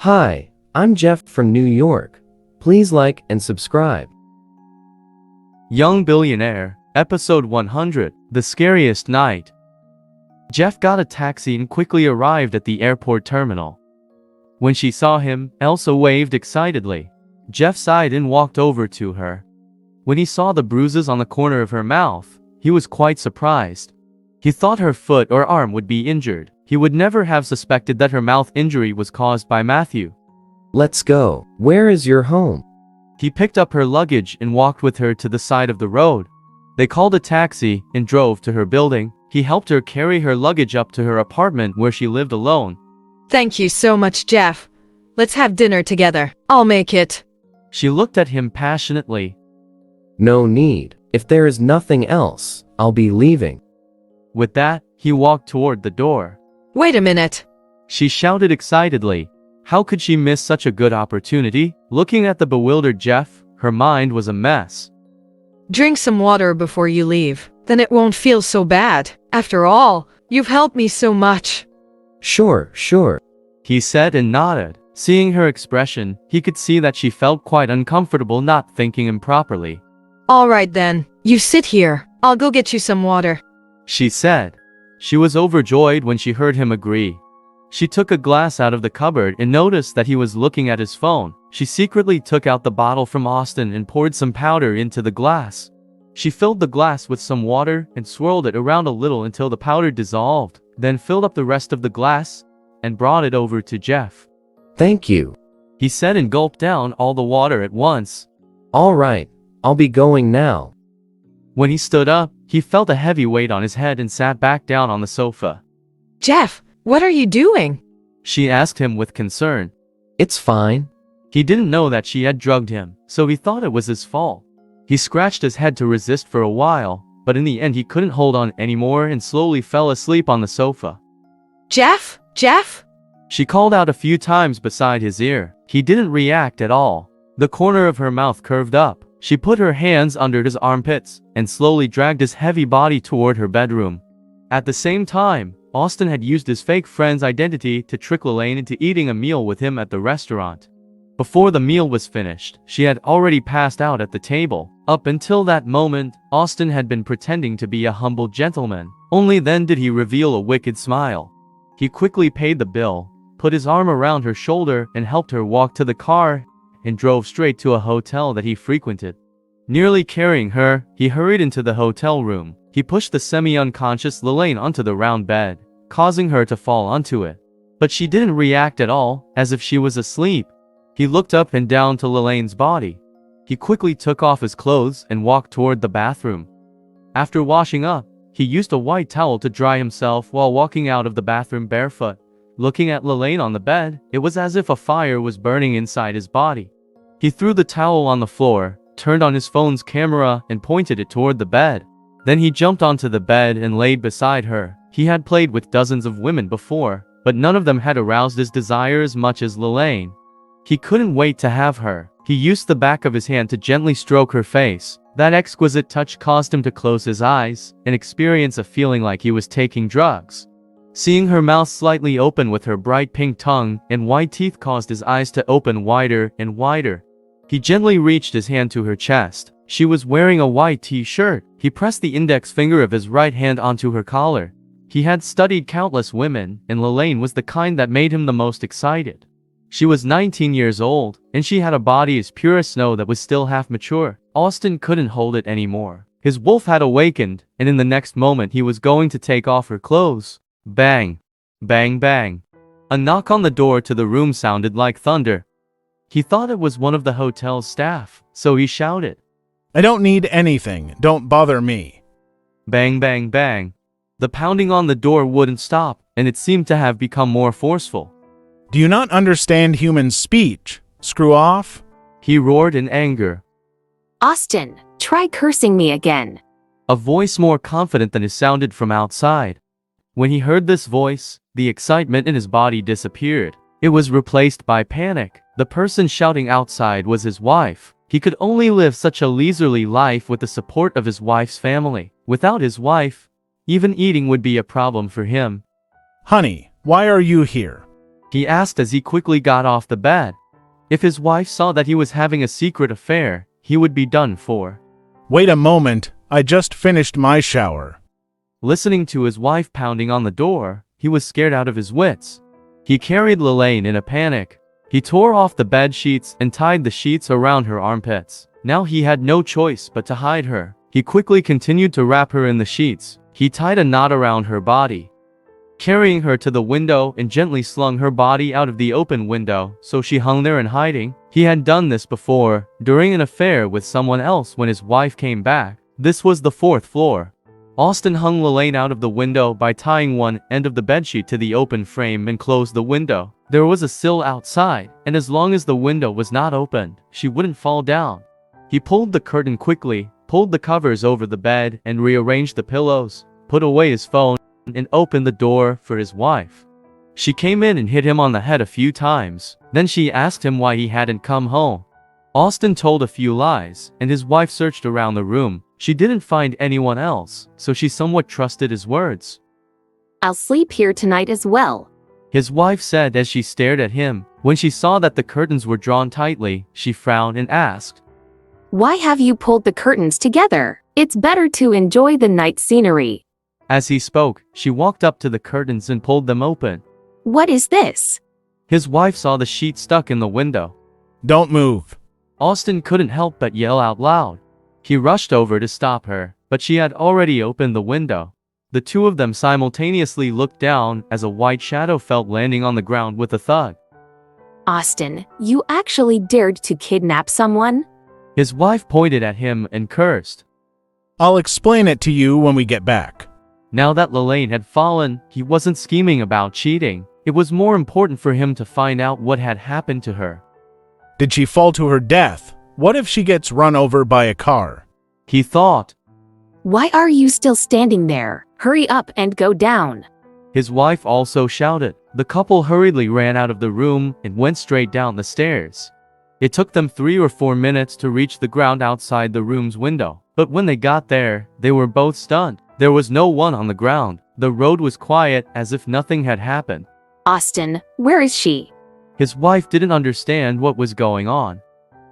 Hi, I'm Jeff from New York. Please like and subscribe. Young Billionaire, Episode 100, The Scariest Night. Jeff got a taxi and quickly arrived at the airport terminal. When she saw him, Elsa waved excitedly. Jeff sighed and walked over to her. When he saw the bruises on the corner of her mouth, he was quite surprised. He thought her foot or arm would be injured. He would never have suspected that her mouth injury was caused by Matthew. Let's go. Where is your home? He picked up her luggage and walked with her to the side of the road. They called a taxi and drove to her building. He helped her carry her luggage up to her apartment where she lived alone. Thank you so much, Jeff. Let's have dinner together. I'll make it. She looked at him passionately. No need. If there is nothing else, I'll be leaving. With that, he walked toward the door. Wait a minute. She shouted excitedly. How could she miss such a good opportunity? Looking at the bewildered Jeff, her mind was a mess. Drink some water before you leave. Then it won't feel so bad. After all, you've helped me so much. Sure. He said and nodded. Seeing her expression, he could see that she felt quite uncomfortable not thanking him properly. All right then. You sit here. I'll go get you some water. She said. She was overjoyed when she heard him agree. She took a glass out of the cupboard and noticed that he was looking at his phone. She secretly took out the bottle from Austin and poured some powder into the glass. She filled the glass with some water and swirled it around a little until the powder dissolved, then filled up the rest of the glass and brought it over to Jeff. Thank you. He said and gulped down all the water at once. All right, I'll be going now. When he stood up, he felt a heavy weight on his head and sat back down on the sofa. Jeff, what are you doing? She asked him with concern. It's fine. He didn't know that she had drugged him, so he thought it was his fault. He scratched his head to resist for a while, but in the end he couldn't hold on anymore and slowly fell asleep on the sofa. Jeff? Jeff? She called out a few times beside his ear. He didn't react at all. The corner of her mouth curved up. She put her hands under his armpits and slowly dragged his heavy body toward her bedroom. At the same time, Austin had used his fake friend's identity to trick Lelaine into eating a meal with him at the restaurant. Before the meal was finished, she had already passed out at the table. Up until that moment, Austin had been pretending to be a humble gentleman. Only then did he reveal a wicked smile. He quickly paid the bill, put his arm around her shoulder and helped her walk to the car and drove straight to a hotel that he frequented. Nearly carrying her, he hurried into the hotel room. He pushed the semi-unconscious Lelaine onto the round bed, causing her to fall onto it. But she didn't react at all, as if she was asleep. He looked up and down to Lelaine's body. He quickly took off his clothes and walked toward the bathroom. After washing up, he used a white towel to dry himself while walking out of the bathroom barefoot. Looking at Lelaine on the bed, it was as if a fire was burning inside his body. He threw the towel on the floor, turned on his phone's camera and pointed it toward the bed. Then he jumped onto the bed and laid beside her. He had played with dozens of women before, but none of them had aroused his desire as much as Lelaine. He couldn't wait to have her. He used the back of his hand to gently stroke her face. That exquisite touch caused him to close his eyes and experience a feeling like he was taking drugs. Seeing her mouth slightly open with her bright pink tongue and white teeth caused his eyes to open wider and wider. He gently reached his hand to her chest. She was wearing a white t-shirt. He pressed the index finger of his right hand onto her collar. He had studied countless women, and Lelaine was the kind that made him the most excited. She was 19 years old, and she had a body as pure as snow that was still half mature. Austin couldn't hold it anymore. His wolf had awakened, and in the next moment he was going to take off her clothes. Bang! Bang bang! A knock on the door to the room sounded like thunder. He thought it was one of the hotel's staff, so he shouted, I don't need anything. Don't bother me. Bang bang bang. The pounding on the door wouldn't stop, and it seemed to have become more forceful. Do you not understand human speech? Screw off? He roared in anger. Austin, try cursing me again. A voice more confident than his sounded from outside. When he heard this voice, the excitement in his body disappeared. It was replaced by panic. The person shouting outside was his wife. He could only live such a leisurely life with the support of his wife's family. Without his wife, even eating would be a problem for him. Honey, why are you here? he asked as he quickly got off the bed. If his wife saw that he was having a secret affair, he would be done for. Wait a moment, I just finished my shower. Listening to his wife pounding on the door, he was scared out of his wits. He carried Lelaine in a panic. He tore off the bed sheets and tied the sheets around her armpits. Now he had no choice but to hide her. He quickly continued to wrap her in the sheets. He tied a knot around her body, carrying her to the window and gently slung her body out of the open window, so she hung there in hiding. He had done this before, during an affair with someone else when his wife came back. This was the 4th floor. Austin hung Lelaine out of the window by tying one end of the bedsheet to the open frame and closed the window. There was a sill outside, and as long as the window was not opened, she wouldn't fall down. He pulled the curtain quickly, pulled the covers over the bed and rearranged the pillows, put away his phone, and opened the door for his wife. She came in and hit him on the head a few times. Then she asked him why he hadn't come home. Austin told a few lies, and his wife searched around the room. She didn't find anyone else, so she somewhat trusted his words. I'll sleep here tonight as well. His wife said as she stared at him. When she saw that the curtains were drawn tightly, she frowned and asked, Why have you pulled the curtains together? It's better to enjoy the night scenery. As he spoke, she walked up to the curtains and pulled them open. What is this? His wife saw the sheet stuck in the window. Don't move. Austin couldn't help but yell out loud. He rushed over to stop her, but she had already opened the window. The two of them simultaneously looked down as a white shadow fell landing on the ground with a thud. Austin, you actually dared to kidnap someone? His wife pointed at him and cursed. I'll explain it to you when we get back. Now that Lelaine had fallen, he wasn't scheming about cheating. It was more important for him to find out what had happened to her. Did she fall to her death? What if she gets run over by a car? He thought. Why are you still standing there? Hurry up and go down. His wife also shouted. The couple hurriedly ran out of the room and went straight down the stairs. It took them 3 or 4 minutes to reach the ground outside the room's window. But when they got there, they were both stunned. There was no one on the ground. The road was quiet, as if nothing had happened. Austin, where is she? His wife didn't understand what was going on.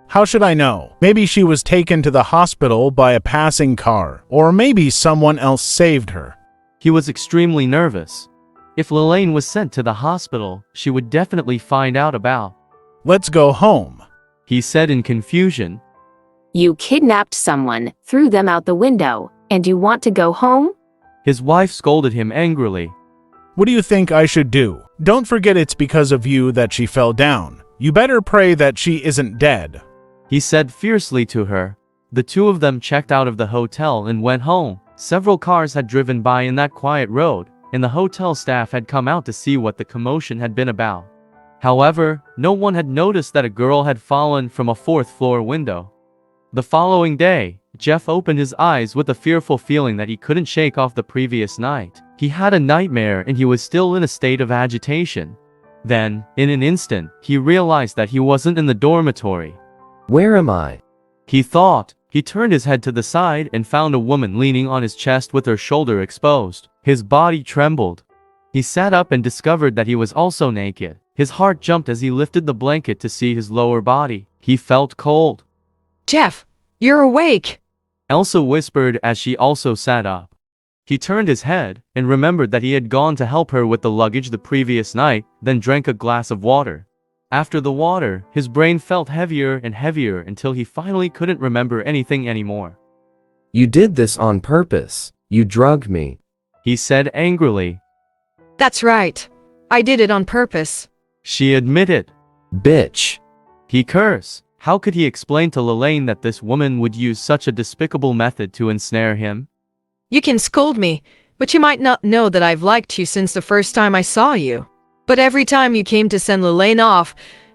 How should I know? Maybe she was taken to the hospital by a passing car, or maybe someone else saved her. He was extremely nervous. If Lelaine was sent to the hospital, she would definitely find out about. Let's go home, he said in confusion. You kidnapped someone, threw them out the window, and you want to go home? His wife scolded him angrily. What do you think I should do? Don't forget it's because of you that she fell down. You better pray that she isn't dead, he said fiercely to her. The two of them checked out of the hotel and went home. Several cars had driven by in that quiet road, and the hotel staff had come out to see what the commotion had been about. However, no one had noticed that a girl had fallen from a 4th floor window. The following day, Jeff opened his eyes with a fearful feeling that he couldn't shake off the previous night. He had a nightmare and he was still in a state of agitation. Then, in an instant, he realized that he wasn't in the dormitory. Where am I? He thought. He turned his head to the side and found a woman leaning on his chest with her shoulder exposed. His body trembled. He sat up and discovered that he was also naked. His heart jumped as he lifted the blanket to see his lower body. He felt cold. Jeff, you're awake. Elsa whispered as she also sat up. He turned his head and remembered that he had gone to help her with the luggage the previous night, then drank a glass of water. After the water, his brain felt heavier and heavier until he finally couldn't remember anything anymore. You did this on purpose. You drugged me, he said angrily. That's right. I did it on purpose. She admitted. Bitch. He cursed. How could he explain to Lelaine that this woman would use such a despicable method to ensnare him? You can scold me, but you might not know that I've liked you since the first time I saw you. But every time you came to send Lelaine off,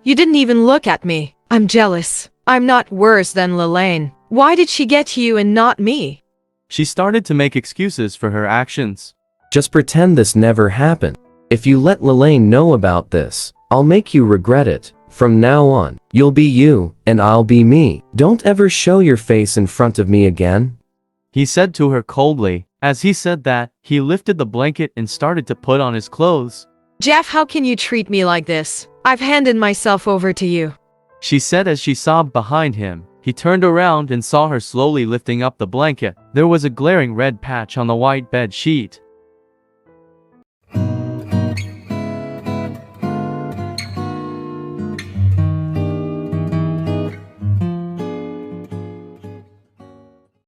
you didn't even look at me. I'm jealous. I'm not worse than Lelaine. Why did she get to you and not me? She started to make excuses for her actions. Just pretend this never happened. If you let Lelaine know about this, I'll make you regret it. From now on, you'll be you, and I'll be me. Don't ever show your face in front of me again, he said to her coldly. As he said that, he lifted the blanket and started to put on his clothes. Jeff, how can you treat me like this? I've handed myself over to you. She said as she sobbed behind him. He turned around and saw her slowly lifting up the blanket. There was a glaring red patch on the white bed sheet.